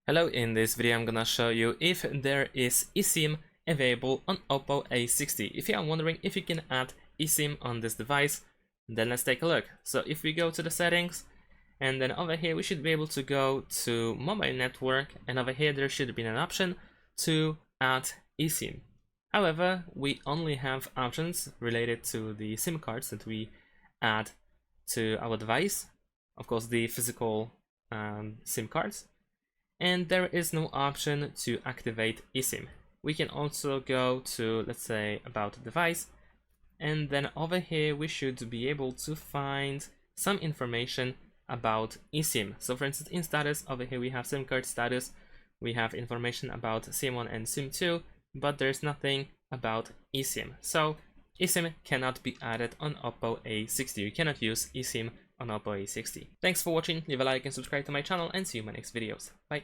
Hello, in this video I'm gonna show you if there is eSIM available on OPPO A60. If you are wondering if you can add eSIM on this device, then let's take a look. So if we go to the settings, and then over here we should be able to go to mobile network, and over here there should be an option to add eSIM. However, we only have options related to the SIM cards that we add to our device, of course the physical SIM cards. And there is no option to activate eSIM. We can also go to, let's say, about device, and then over here we should be able to find some information about eSIM. So for instance, in status, over here we have SIM card status, we have information about SIM1 and SIM2, but there's nothing about eSIM. So eSIM cannot be added on OPPO A60. You cannot use eSIM on OPPO A60. Thanks for watching, leave a like and subscribe to my channel, and see you in my next videos. Bye!